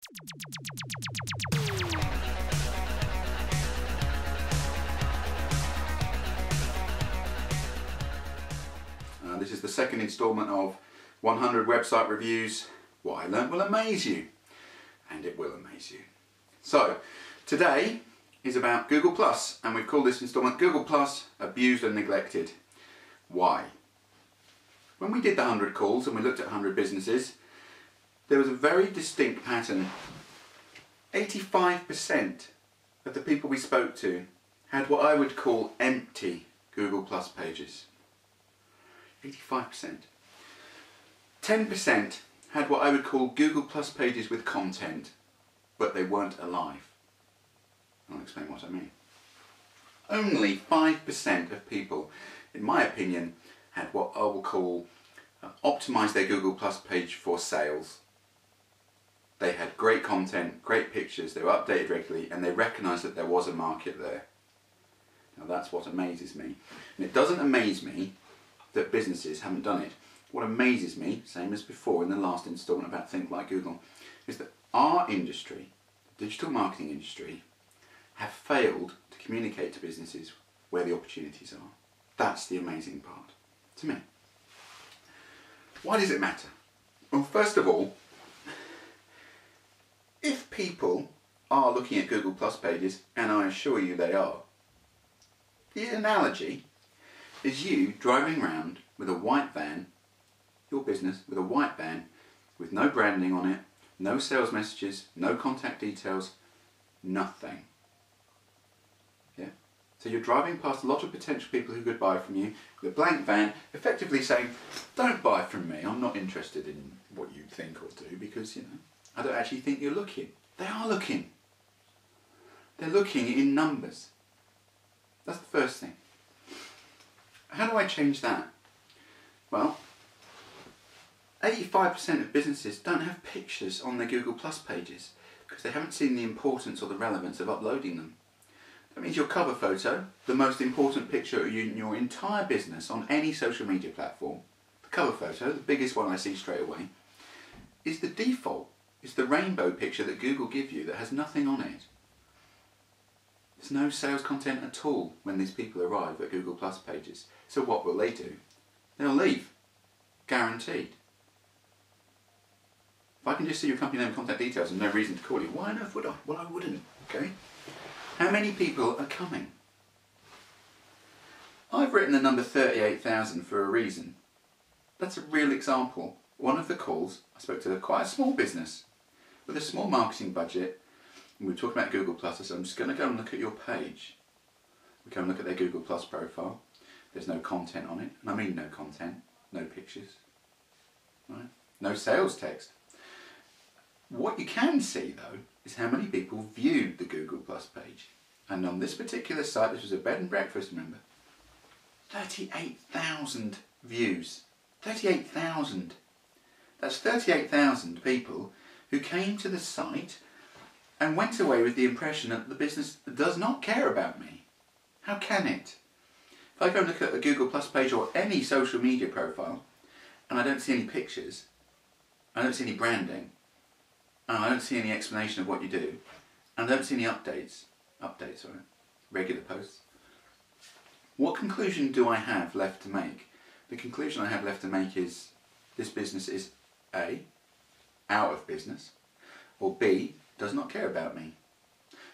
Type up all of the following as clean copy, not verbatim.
This is the second instalment of 100 website reviews. What I learned will amaze you, and it will amaze you. So today is about Google Plus, and we've called this instalment Google Plus Abused and Neglected. Why? When we did the 100 calls and we looked at 100 businesses, there was a very distinct pattern. 85% of the people we spoke to had what I would call empty Google Plus pages. 85%. 10% had what I would call Google Plus pages with content, but they weren't alive. I'll explain what I mean. Only 5% of people, in my opinion, had what I will call optimize their Google Plus page for sales. They had great content, great pictures, they were updated regularly, and they recognized that there was a market there. Now that's what amazes me. And it doesn't amaze me that businesses haven't done it. What amazes me, same as before in the last installment about Think Like Google, is that our industry, the digital marketing industry, have failed to communicate to businesses where the opportunities are. That's the amazing part to me. Why does it matter? Well, first of all, if people are looking at Google Plus pages, and I assure you they are, the analogy is you driving around with a white van, your business with a white van with no branding on it, no sales messages, no contact details, nothing. Yeah? So you're driving past a lot of potential people who could buy from you with a blank van, effectively saying, don't buy from me, I'm not interested in what you think or do because, I don't actually think you're looking. They are looking. They're looking in numbers. That's the first thing. How do I change that? Well, 85% of businesses don't have pictures on their Google Plus pages because they haven't seen the importance or the relevance of uploading them. That means your cover photo, the most important picture in your entire business on any social media platform, the cover photo, the biggest one I see straight away, is the default. It's the rainbow picture that Google give you that has nothing on it. There's no sales content at all when these people arrive at Google Plus pages. So what will they do? They'll leave. Guaranteed. If I can just see your company name and contact details and no reason to call you, why on earth would I? Well, I wouldn't, okay? How many people are coming? I've written the number 38,000 for a reason. That's a real example. One of the calls, I spoke to quite a small business with a small marketing budget, and we were talking about Google Plus. I said, I'm just going to go and look at your page. We go and look at their Google Plus profile. There's no content on it, and I mean no content, no pictures, right? No sales text. What you can see though is how many people viewed the Google Plus page. And on this particular site, this was a bed and breakfast, remember, 38,000 views. 38,000. That's 38,000 people who came to the site and went away with the impression that the business does not care about me. How can it? If I go and look at a Google Plus page or any social media profile and I don't see any pictures, I don't see any branding, and I don't see any explanation of what you do, and I don't see any regular posts, what conclusion do I have left to make? The conclusion I have left to make is this business is A, out of business, or B, does not care about me,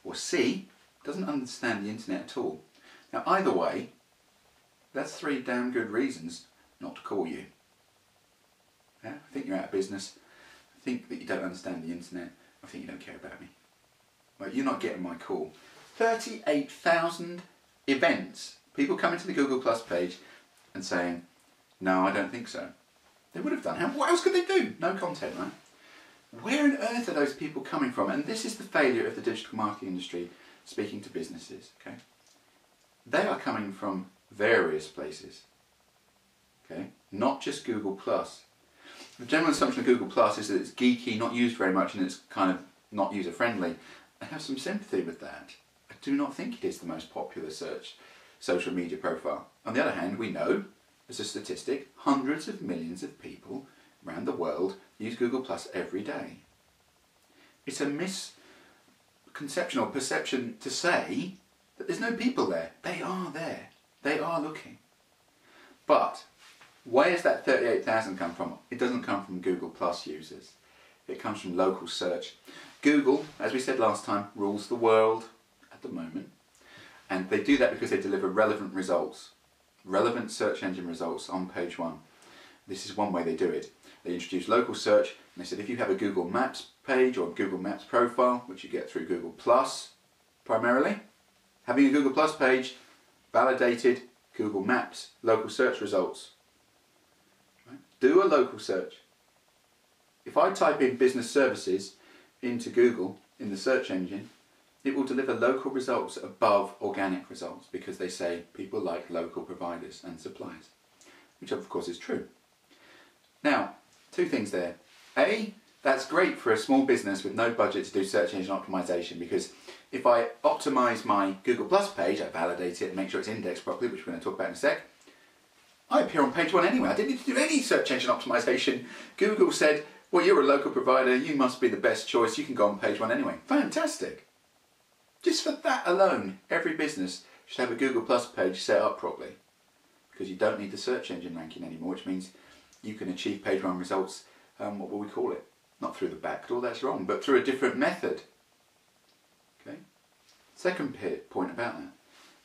or C, doesn't understand the internet at all. Now either way, that's 3 damn good reasons not to call you. Yeah? I think you're out of business, I think that you don't understand the internet, I think you don't care about me. Well, you're not getting my call. 38,000 events, people coming to the Google Plus page and saying, no, I don't think so. They would have done. What else could they do? No content, right? Where on earth are those people coming from? And this is the failure of the digital marketing industry speaking to businesses, okay? They are coming from various places, okay? Not just Google Plus. The general assumption of Google Plus is that it's geeky, not used very much, and it's kind of not user-friendly. I have some sympathy with that. I do not think it is the most popular search social media profile. On the other hand, we know, as a statistic, hundreds of millions of people around the world use Google Plus every day. It's a misconception or perception to say that there's no people there. They are there. They are looking. But where does that 38,000 come from? It doesn't come from Google Plus users. It comes from local search. Google, as we said last time, rules the world at the moment. And they do that because they deliver relevant results. Relevant search engine results on page 1. This is one way they do it. They introduced local search, and they said if you have a Google Maps page or a Google Maps profile, which you get through Google Plus primarily, having a Google Plus page, validated Google Maps local search results. Right? Do a local search. If I type in business services into Google in the search engine, it will deliver local results above organic results because they say people like local providers and suppliers, which of course is true. Now, 2 things there. A, that's great for a small business with no budget to do search engine optimization, because if I optimize my Google Plus page, I validate it and make sure it's indexed properly, which we're going to talk about in a sec, I appear on page 1 anyway. I didn't need to do any search engine optimization. Google said, well, you're a local provider, you must be the best choice, you can go on page 1 anyway. Fantastic. Just for that alone, every business should have a Google Plus page set up properly, because you don't need the search engine ranking anymore, which means you can achieve page 1 results, what will we call it? Not through the back door, that's wrong, but through a different method. Okay. Second point about that.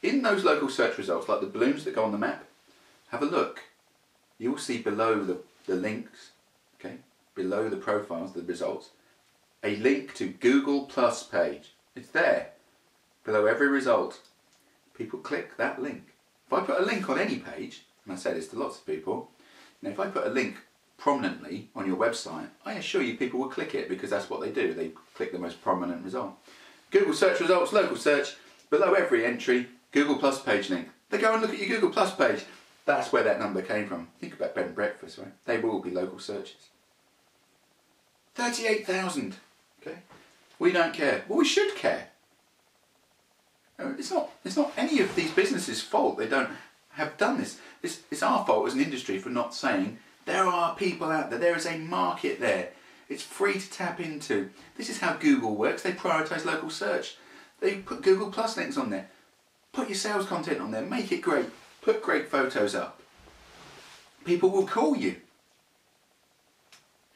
In those local search results, like the balloons that go on the map, have a look. You will see below the links, okay, below the profiles, the results, a link to Google Plus page. It's there, below every result. People click that link. If I put a link on any page, and I say this to lots of people, now if I put a link prominently on your website, I assure you people will click it because that's what they do. They click the most prominent result. Google search results, local search, below every entry, Google Plus page link. They go and look at your Google Plus page. That's where that number came from. Think about bed and breakfast, right? They will be local searches. 38,000, okay? We don't care. Well, we should care. It's not any of these businesses' fault they don't have done this. It's our fault as an industry for not saying there are people out there, there is a market there. It's free to tap into. This is how Google works. They prioritise local search. They put Google Plus links on there. Put your sales content on there. Make it great. Put great photos up. People will call you.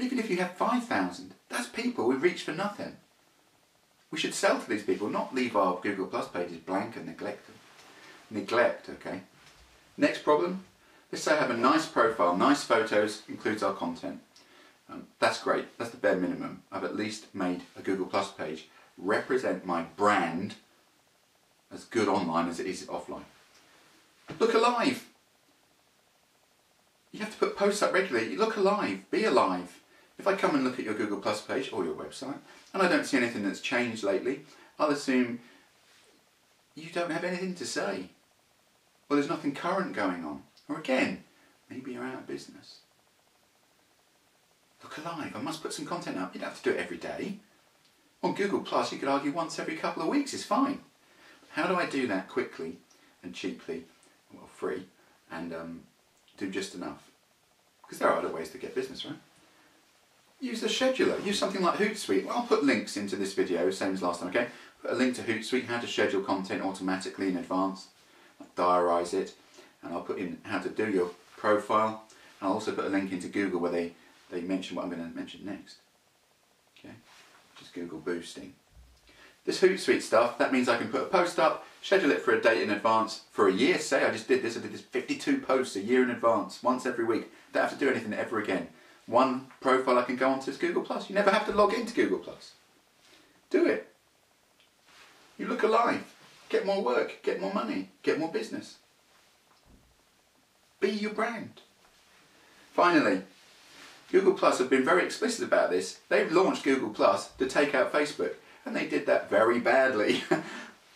Even if you have 5,000, that's people we've reached for nothing. We should sell to these people, not leave our Google Plus pages blank and neglect them. Neglect, okay. Next problem, let's say I have a nice profile, nice photos, includes our content. That's great, that's the bare minimum. I've at least made a Google Plus page represent my brand as good online as it is offline. Look alive. You have to put posts up regularly. Look alive, be alive. If I come and look at your Google Plus page or your website and I don't see anything that's changed lately, I'll assume you don't have anything to say. Well, there's nothing current going on. Or again, maybe you're out of business. Look alive, I must put some content up. You don't have to do it every day. On Google Plus, you could argue once every couple of weeks is fine. How do I do that quickly and cheaply, well, free, and do just enough? Because there are other ways to get business, right? Use a scheduler. Use something like HootSuite. Well, I'll put links into this video, same as last time, okay? Put a link to HootSuite, how to schedule content automatically in advance. Diarise it, and I'll put in how to do your profile, and I'll also put a link into Google where they mention what I'm going to mention next. Okay, just Google boosting. This HootSuite stuff, that means I can put a post up, schedule it for a date in advance, for a year, say I did this 52 posts a year in advance, once every week. Don't have to do anything ever again. One profile I can go onto is Google Plus. You never have to log into Google Plus. Do it. You look alive. Get more work, get more money, get more business. Be your brand. Finally, Google Plus have been very explicit about this. They've launched Google Plus to take out Facebook, and they did that very badly.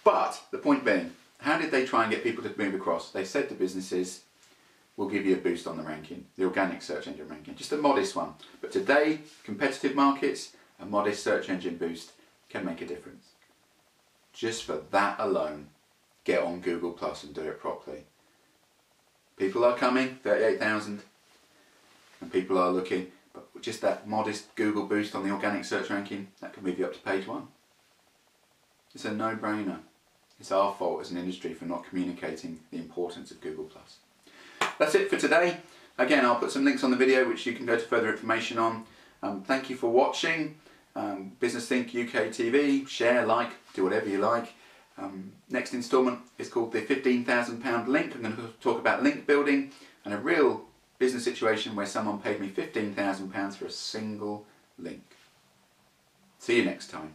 But the point being, how did they try and get people to move across? They said to businesses, we'll give you a boost on the ranking, the organic search engine ranking, just a modest one. But today, competitive markets, a modest search engine boost can make a difference. Just for that alone, get on Google Plus and do it properly. People are coming, 38,000, and people are looking. But just that modest Google boost on the organic search ranking, that can move you up to page 1. It's a no-brainer. It's our fault as an industry for not communicating the importance of Google+. That's it for today. Again, I'll put some links on the video which you can go to further information on. Thank you for watching. Business Think UK TV. Share, like, do whatever you like. Next instalment is called the £15,000 link. I'm going to talk about link building and a real business situation where someone paid me £15,000 for a single link. See you next time.